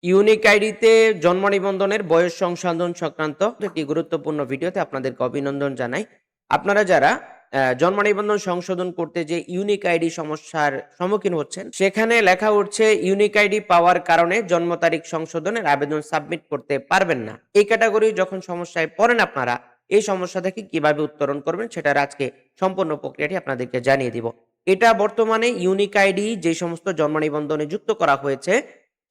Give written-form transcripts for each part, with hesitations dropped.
Unique আইডিতে জন্ম নিবন্ধনের বয়স সংশোধন সংক্রান্ত একটি গুরুত্বপূর্ণ ভিডিওতে আপনাদেরকে অভিনন্দন জানাই। আপনারা যারা জন্ম নিবন্ধন সংশোধন করতে যে ইউনিক আইডি সমস্যার সম্মুখীন হচ্ছেন, সেখানে লেখা উঠছে ইউনিক আইডি পাওয়ার কারণে জন্ম তারিখ সংশোধনের আবেদন সাবমিট করতে পারবেন না। এই ক্যাটাগরি যখন সমস্যায় পড়েন আপনারা, এই সমস্যা থেকে কিভাবে উত্তরণ করবেন সেটার আজকে সম্পূর্ণ প্রক্রিয়াটি আপনাদেরকে জানিয়ে দিব। এটা বর্তমানে ইউনিক আইডি যে সমস্ত জন্ম নিবন্ধনে যুক্ত করা হয়েছে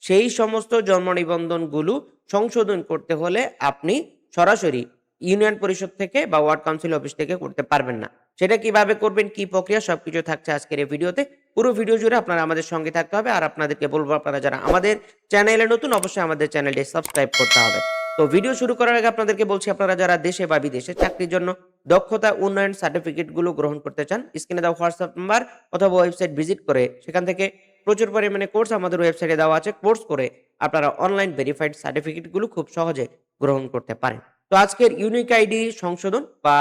সেই সমস্ত জন্ম নিবন্ধনগুলো সংশোধন করতে হলে আপনি সরাসরি ইউনিয়ন পরিষদ থেকে বা ওয়ার্ড কাউন্সিল অফিস থেকে করতে পারবেন না। সেটা কিভাবে করবেন, কি প্রক্রিয়া, সবকিছু থাকছে আজকের এই ভিডিওতে। পুরো ভিডিও জুড়ে আপনারা আমাদের সঙ্গে থাকতে হবে। আর আপনাদেরকে বলবো, আপনারা যারা আমাদের চ্যানেলে নতুন, অবশ্যই আমাদের চ্যানেলটি সাবস্ক্রাইব করতে হবে। তো ভিডিও শুরু করার আগে আপনাদেরকে বলছি, আপনারা যারা দেশে বা বিদেশে চাকরির জন্য দক্ষতা উন্নয়ন সার্টিফিকেটগুলো গ্রহণ করতে চান, স্ক্রিনে দেওয়া হোয়াটসঅ্যাপ নাম্বার অথবা ওয়েবসাইট ভিজিট করে সেখান থেকে প্রচুর পরিমাণে কোর্স আমাদের ওয়েবসাইটে দেওয়া আছে। কোর্স করে আপনারা অনলাইন ভেরিফাইড সার্টিফিকেটগুলো খুব সহজে গ্রহণ করতে পারেন। তো আজকের ইউনিক আইডি সংশোধন বা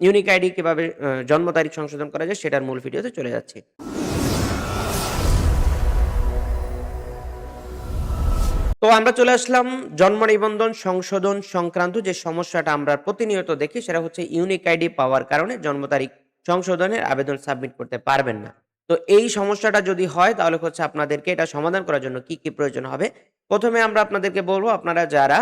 ইউনিক আইডি কিভাবে জন্ম তারিখ সংশোধন করা যায় সেটার মূল ভিডিওতে চলে যাচ্ছি। তো আমরা চলে আসলাম জন্ম নিবন্ধন সংশোধন সংক্রান্ত যে সমস্যাটা আমরা প্রতিনিয়ত দেখি, সেটা হচ্ছে ইউনিক আইডি পাওয়ার কারণে জন্ম তারিখ সংশোধনের আবেদন সাবমিট করতে পারবেন না। তো এই সমস্যাটা যদি হয় তাহলে হচ্ছে আপনাদেরকে এটা সমাধান করার জন্য কি কি প্রয়োজন হবে। প্রথমে আমরা আপনাদেরকে বলবো, আপনারা যারা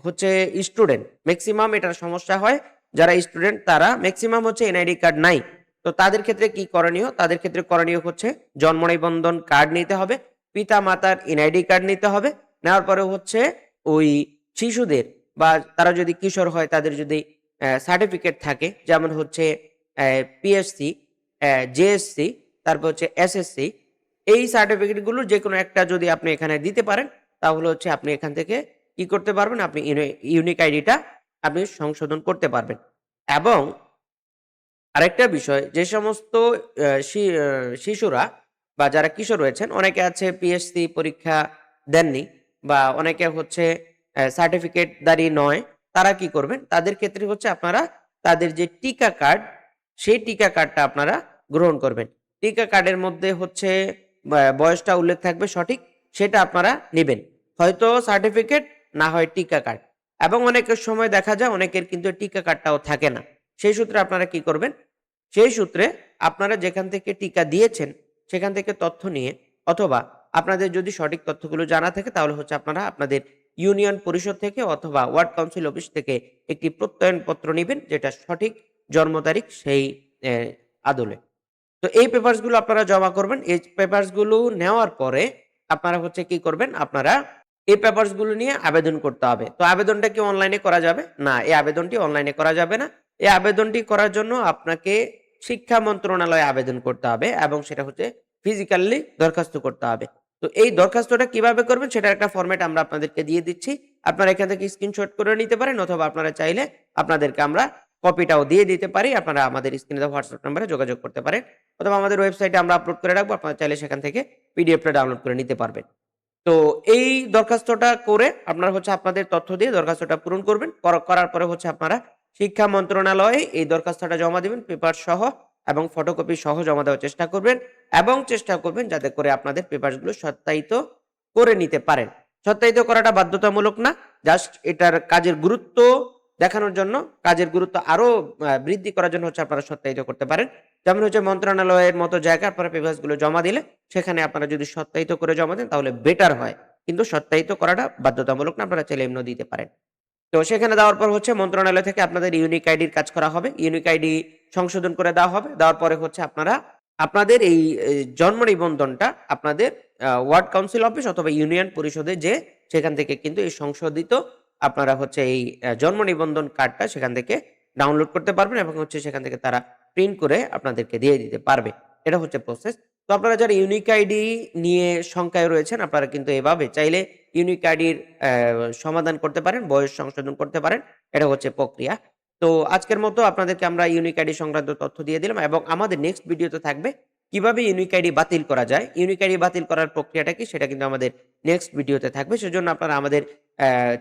হচ্ছে স্টুডেন্ট, ম্যাক্সিমাম এটার সমস্যা হয় যারা স্টুডেন্ট, তারা ম্যাক্সিমাম হচ্ছে এনআইডি কার্ড নাই। তো তাদের ক্ষেত্রে কি করণীয়, তাদের ক্ষেত্রে করণীয় হচ্ছে জন্ম নিবন্ধন কার্ড নিতে হবে, পিতা মাতার এনআইডি কার্ড নিতে হবে। নেওয়ার পরে হচ্ছে ওই শিশুদের বা তারা যদি কিশোর হয় তাদের যদি সার্টিফিকেট থাকে, যেমন হচ্ছে পিএসসি, জেএসসি, তারপর হচ্ছে এসএসসি, এই সার্টিফিকেটগুলো যে কোনো একটা যদি আপনি এখানে দিতে পারেন তাহলে হচ্ছে আপনি এখান থেকে কি করতে পারবেন, আপনি ইউনিক আইডিটা আপনি সংশোধন করতে পারবেন। এবং আরেকটা বিষয়, যে সমস্ত শিশুরা বা যারা কিশোর রয়েছেন, অনেকে আছে পিএসসি পরীক্ষা দেননি বা অনেকে হচ্ছে সার্টিফিকেটধারী নয়, তারা কি করবেন, তাদের ক্ষেত্রে হচ্ছে আপনারা তাদের যে টিকা কার্ড, সেই টিকা কার্ডটা আপনারা গ্রহণ করবেন। টিকা কার্ডের মধ্যে হচ্ছে বয়সটা উল্লেখ থাকবে সঠিক, সেটা আপনারা নেবেন। হয়তো সার্টিফিকেট, না হয় টিকা কার্ড। এবং অনেকের সময় দেখা যায় অনেকের কিন্তু টিকা কার্ডটাও থাকে না। সেই সূত্রে আপনারা কি করবেন, সেই সূত্রে আপনারা যেখান থেকে টিকা দিয়েছেন সেখান থেকে তথ্য নিয়ে, অথবা আপনাদের যদি সঠিক তথ্যগুলো জানা থাকে তাহলে হচ্ছে আপনারা আপনাদের ইউনিয়ন পরিষদ থেকে অথবা ওয়ার্ড কাউন্সিল অফিস থেকে একটি প্রত্যয়নপত্র নেবেন, যেটা সঠিক জন্ম তারিখ সেই আদলে। তো এই পেপারস গুলো আপনারা জমা করবেন। এই পেপারস গুলো নেওয়ার পরে আপনারা হচ্ছে কি করবেন, আপনারা এই পেপারস গুলো নিয়ে আবেদন করতে হবে। তো আবেদনটা কি অনলাইনে করা যাবে? না, এই আবেদনটি অনলাইনে করা যাবে না। এই আবেদনটি করার জন্য আপনাকে শিক্ষা মন্ত্রণালয়ে আবেদন করতে হবে এবং সেটা হচ্ছে ফিজিক্যালি দরখাস্ত করতে হবে। তো এই দরখাস্তটা কিভাবে করবেন সেটার একটা ফরম্যাট আমরা আপনাদেরকে দিয়ে দিচ্ছি। আপনারা এখান থেকে স্ক্রিনশট করে নিতে পারেন, অথবা আপনারা চাইলে আপনাদেরকে আমরা কপিটাও দিয়ে দিতে পারি। আপনারা আমাদের স্ক্রিনে দেওয়া হোয়াটসঅ্যাপ নম্বরে যোগাযোগ করতে পারেন, অথবা আমাদের ওয়েবসাইটে আমরা আপলোড করে রাখবো। আপনারা চাইলে সেখান থেকে পিডিএফটা ডাউনলোড করে নিতে পারবেন। তো এই দরখাস্তটা করে আপনারা হচ্ছে আপনাদের তথ্য দিয়ে দরখাস্তটা পূরণ করবেন। করার পরে হচ্ছে আপনারা শিক্ষা মন্ত্রণালয়ে এই দরখাস্তটা জমা দিবেন পেপার সহ, এবং ফটোকপি সহ জমা দেওয়ার চেষ্টা করবেন, এবং চেষ্টা করবেন যাতে করে আপনাদের পেপারসগুলো সত্যায়িত করে নিতে পারেন। সত্যায়িত করাটা বাধ্যতামূলক না, জাস্ট এটার কাজের গুরুত্ব দেখানোর জন্য, কাজের গুরুত্ব আরো বৃদ্ধি করার জন্য হচ্ছে আপনারা সত্যায়িত করতে পারেন। যেমন হচ্ছে মন্ত্রণালয়ের মতো জায়গায় আপনারা পেপারসগুলো জমা দিলে সেখানে আপনারা যদি সত্যায়িত করে জমা দেন তাহলে বেটার হয়। কিন্তু সত্যায়িত করাটা বাধ্যতামূলক না, আপনারা চাইলে এমনিও দিতে পারেন। তো সেখানে দেওয়ার পর হচ্ছে মন্ত্রণালয় থেকে আপনাদের ইউনিক আইডির কাজ করা হবে। ইউনিক আইডি সংশোধন করে দেওয়া হবে। দেওয়ার পরে হচ্ছে আপনারা আপনাদের এই জন্ম নিবন্ধনটা আপনাদের ওয়ার্ড কাউন্সিল অফিস অথবা ইউনিয়ন পরিষদে যে সেখান থেকে কিন্তু এই সংশোধিত আপনারা হচ্ছে এই জন্ম নিবন্ধন কার্ডটা সেখান থেকে ডাউনলোড করতে পারবেন, এবং হচ্ছে সেখান থেকে তারা প্রিন্ট করে আপনাদেরকে দিয়ে দিতে পারবে। এটা হচ্ছে প্রসেস। তো আপনারা যারা ইউনিক আইডি নিয়ে শঙ্কায় রয়েছেন, আপনারা কিন্তু এভাবে চাইলে ইউনিক আইডির সমাধান করতে পারেন, বয়স সংশোধন করতে পারেন। এটা হচ্ছে প্রক্রিয়া। তো আজকের মতো আপনাদেরকে আমরা ইউনিক আইডি সংক্রান্ত তথ্য দিয়ে দিলাম, এবং আমাদের নেক্সট ভিডিওতে থাকবে কিভাবে ইউনিক আইডি বাতিল করা যায়। ইউনিক আইডি বাতিল করার প্রক্রিয়াটা কি সেটা কিন্তু আমাদের নেক্সট ভিডিওতে থাকবে। সেজন্য আপনারা আমাদের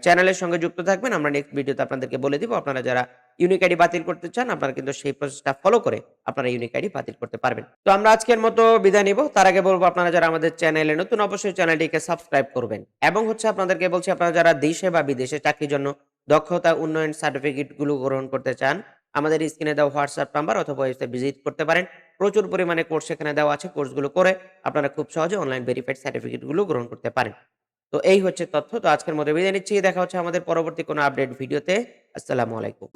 চ্যানেলের সঙ্গে যুক্ত থাকবেন। আমরা নেক্সট ভিডিওতে আপনাদেরকে বলে দিব। আপনারা যারা ইউনিক আইডি বাতিল করতে চান, আপনারা কিন্তু সেই প্রসেসটা ফলো করে আপনারা ইউনিক আইডি বাতিল করতে পারবেন। তো আমরা আজকের মতো বিদায় নিব। তার আগে বলব আপনারা যারা আমাদের চ্যানেলে নতুন অবশ্যই চ্যানেলটিকে সাবস্ক্রাইব করবেন। এবং আপনাদেরকে বলছি আপনারা যারা দেশে বা বিদেশে চাকরির জন্য দক্ষতা উন্নয়ন সার্টিফিকেট গুলো গ্রহণ করতে চান, আমাদের স্ক্রিনে দেওয়া WhatsApp নাম্বার অথবা ওয়েবসাইট ভিজিট করতে পারেন। প্রচুর পরিমাণে কোর্স সেখানে দেওয়া আছে। কোর্সগুলো করে আপনারা খুব সহজে অনলাইন ভেরিফাইড সার্টিফিকেট গুলো গ্রহণ করতে পারেন। তো এই হচ্ছে তথ্য। তো আজকের মতো বিদায় নিচ্ছি। দেখা হচ্ছে আমাদের পরবর্তী কোনো আপডেট ভিডিওতে। আসসালামু আলাইকুম।